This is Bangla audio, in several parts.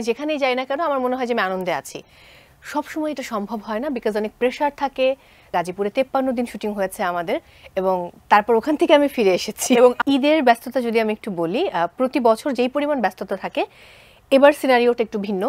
যেখানেই যাই না কেন আমার মনে হয় যে আমি আনন্দে আছি। সবসময় এটা সম্ভব হয় না, বিকজ অনেক প্রেশার থাকে। গাজীপুরে 53 দিন শুটিং হয়েছে আমাদের, এবং তারপর ওখান থেকে আমি ফিরে এসেছি। এবং ঈদের ব্যস্ততা যদি আমি একটু বলি, প্রতি বছর যেই পরিমাণ ব্যস্ততা থাকে, এবার সিনারিওটা একটু ভিন্ন।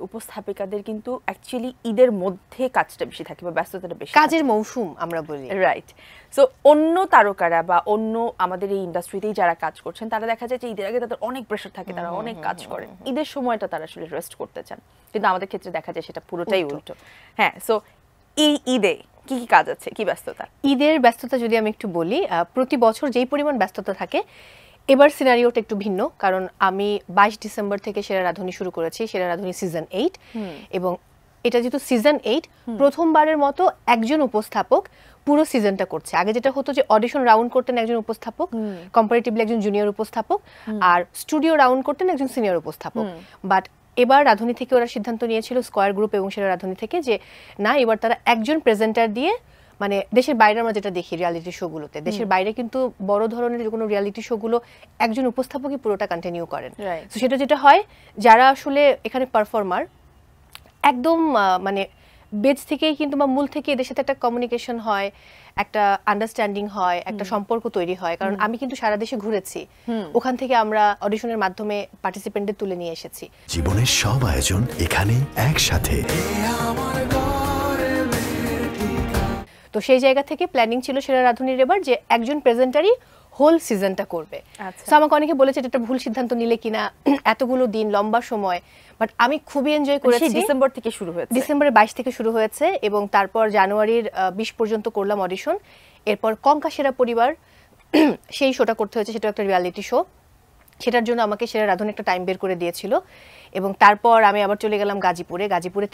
উপস্থাপিকাদের কিন্তু অ্যাকচুয়ালি ঈদের মধ্যে কাজটা বেশি থাকে বা ব্যস্ততাটা বেশি, কাজের মৌসুম আমরা বলি, রাইট। সো অন্য তারকারা বা অন্য আমাদের এই ইন্ডাস্ট্রিতেই যারা কাজ করছেন তারা দেখা যায় যে ঈদের আগে তাদের অনেক প্রেশার থাকে, তারা অনেক কাজ করেন, ঈদের সময়টা তারা আসলে রেস্ট করতে চান, কিন্তু আমাদের ক্ষেত্রে দেখা যায় সেটা পুরোটাই উল্টো। হ্যাঁ, সো এই ঈদে কি কি কাজ আছে, কি ব্যস্ততা? ঈদের ব্যস্ততা যদি আমি একটু বলি, প্রতি বছর যেই পরিমাণ ব্যস্ততা থাকে, এবার সিনারিওটা একটু ভিন্ন। কারণ আমি 22 ডিসেম্বর থেকে সেরা রাঁধুনি শুরু করেছি, সেরা রাঁধুনি সিজন 8, এবং এটা যেহেতু সিজন 8, প্রথমবারের মতো একজন উপস্থাপক পুরো সিজনটা করছে। আগে যেটা হতো যে অডিশন রাউন্ড করতেন একজন উপস্থাপক, কম্পারেটিভলি একজন জুনিয়র উপস্থাপক, আর স্টুডিও রাউন্ড করতেন একজন সিনিয়র উপস্থাপক। বাট এবার রাঁধুনি থেকে ওরা সিদ্ধান্ত নিয়েছিল, স্কয়ার গ্রুপ এবং সেরা রাঁধুনি থেকে, যে না, এবার তারা একজন প্রেজেন্টার দিয়ে, মানে দেশের বাইরে আমরা যেটা দেখি রিয়ালিটি শোগুলোতে, দেশের বাইরে কিন্তু বড় ধরনের যে কোনো রিয়ালিটি শোগুলো একজন উপস্থাপকই পুরোটা কন্টিনিউ করেন। তো সেটা যেটা হয়, যারা আসলে এখানে পারফর্মার একদম মানে বেজ থেকেই কিন্তু বা মূল থেকে এদের সাথে একটা কমিউনিকেশন হয়, একটা আন্ডারস্ট্যান্ডিং হয়, একটা সম্পর্ক তৈরি হয়। কারণ আমি কিন্তু সারা দেশে ঘুরেছি, ওখান থেকে আমরা অডিশনের মাধ্যমে পার্টিসিপেন্টদের তুলে নিয়ে এসেছি। জীবনের সব আয়োজন এখানে একসাথে। তো সেই জায়গা থেকে প্ল্যানিং ছিল সেরা রাঁধুনির এবার যে একজন প্রেজেন্টারই হোল সিজনটা করবে। তো আমাকে অনেকে বলেছে এটা একটা ভুল সিদ্ধান্ত নিলে কিনা, এতগুলো দিন লম্বা সময়, বাট আমি খুবই এনজয় করেছি। ডিসেম্বর থেকে শুরু হয়েছে, ডিসেম্বরের 22 থেকে শুরু হয়েছে, এবং তারপর জানুয়ারির 20 পর্যন্ত করলাম অডিশন। এরপর কঙ্কা সেরা পরিবার সেই শোটা করতে হয়েছে, সেটা একটা রিয়ালিটি শো, সেটার জন্য আমাকে সেরা রাঁধুনি একটা টাইম বের করে দিয়েছিল। এবং তারপর আমি আবার চলে গেলাম গাজীপুরে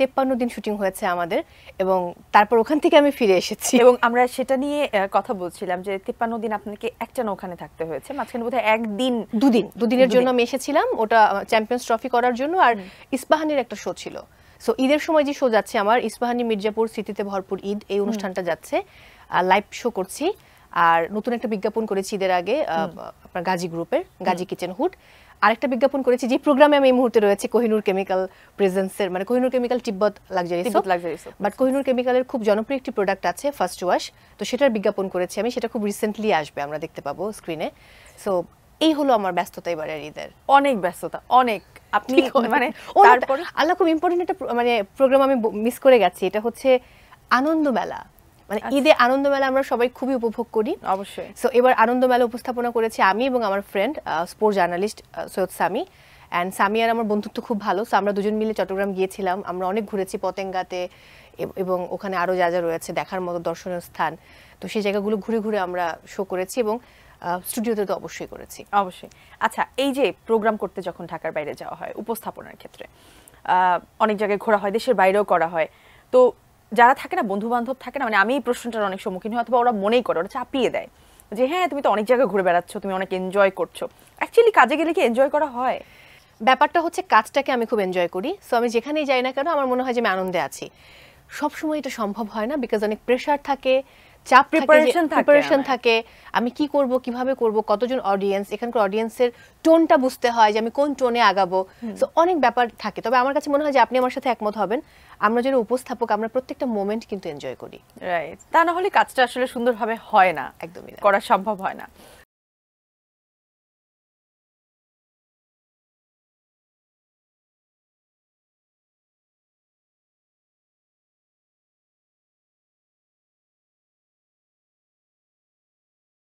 53 দিন শুটিং হয়েছে আমাদের, এবং তারপর ওখান থেকে আমি ফিরে এসেছি। এবং আমরা সেটা নিয়ে কথা বলছিলাম যে 53 দিন আপনাকে একটানা ওখানে থাকতে হয়েছে, মাঝখানে বোধহয় একদিন দুদিনের জন্য আমি এসেছিলাম, ওটা চ্যাম্পিয়ন্স ট্রফি করার জন্য, আর ইস্পাহানির একটা শো ছিল। সো ঈদের সময় যে শো যাচ্ছে আমার, ইস্পাহানি মির্জাপুর স্মৃতিতে ভরপুর ঈদ, এই অনুষ্ঠানটা যাচ্ছে, লাইভ শো করছি। আর নতুন একটা বিজ্ঞাপন করেছি ঈদের আগে আপনার গাজী গ্রুপের, গাজী কিচেন হুড। আরেকটা বিজ্ঞাপন করেছি যে প্রোগ্রামে আমি এই মুহূর্তে রয়েছে, কোহিনুর কেমিক্যাল প্রেজেন্সের, মানে Kohinoor chemical Tibet luxury soap. But Kohinoor কেমিক্যালের খুব জনপ্রিয় একটি প্রোডাক্ট আছে, ফার্স্ট ওয়াশ, তো সেটার বিজ্ঞাপন করেছি আমি, সেটা খুব রিসেন্টলি আসবে, আমরা দেখতে পাবো স্ক্রিনে। সো এই হলো আমার ব্যস্ততা এবারের ঈদের। অনেক ব্যস্ততা, অনেক। আপনি মানে তারপর আল্লাহ, খুব ইম্পর্টেন্ট একটা মানে প্রোগ্রাম আমি মিস করে গেছি, এটা হচ্ছে আনন্দ মেলা। মানে ঈদে আনন্দ মেলা আমরা সবাই খুবই উপভোগ করি, অবশ্যই। সো এবার আনন্দ মেলা উপস্থাপনা করেছি আমি এবং আমার friend sports journalist Syed Sami. And Sami আর আমার বন্ধুত্ব খুব ভালো, সো আমরা দুজন মিলে চট্টগ্রাম গিয়েছিলাম, আমরা অনেক ঘুরেছি পতেঙ্গাতে, এবং ওখানে আরও যা যা রয়েছে দেখার মতো দর্শনীয় স্থান, তো সেই জায়গাগুলো ঘুরে ঘুরে আমরা শো করেছি, এবং স্টুডিওতে তো অবশ্যই করেছি। অবশ্যই। আচ্ছা, এই যে প্রোগ্রাম করতে যখন ঢাকার বাইরে যাওয়া হয় উপস্থাপনার ক্ষেত্রে, অনেক জায়গায় ঘোরা হয়, দেশের বাইরেও করা হয়, তো যারা থাকে না, বন্ধু বান্ধব থাকে না, মানে আমি এই প্রশ্নটার অনেক সম্মুখীন হই, অথবা ওরা মনেই করে, ওরা চাপিয়ে দেয় যে হ্যাঁ তুমি তো অনেক জায়গায় ঘুরে বেড়াচ্ছ, তুমি অনেক এনজয় করছো। অ্যাকচুয়ালি কাজে গেলে কি এনজয় করা হয়? ব্যাপারটা হচ্ছে কাজটাকে আমি খুব এনজয় করি, সো আমি যেখানেই যাই না কেন আমার মনে হয় যে আমি আনন্দে আছি। সবসময় এটা সম্ভব হয় না, বিকজ অনেক প্রেশার থাকে, চাপ, প্রিপারেশন থাকে, আমি কি করব, কিভাবে করব, কতজন অডিয়েন্স, এখানকার অডিয়েন্সের টোনটা বুঝতে হয় যে আমি কোন টোনে আগাবো, সো অনেক ব্যাপার থাকে। তবে আমার কাছে মনে হয় যে আপনি আমার সাথে একমত হবেন, আমরা যারা উপস্থাপক আমরা প্রত্যেকটা মোমেন্ট কিন্তু এনজয় করি, রাইট। তা না হলে কাজটা আসলে সুন্দরভাবে হয় না, একদমই করা সম্ভব হয় না।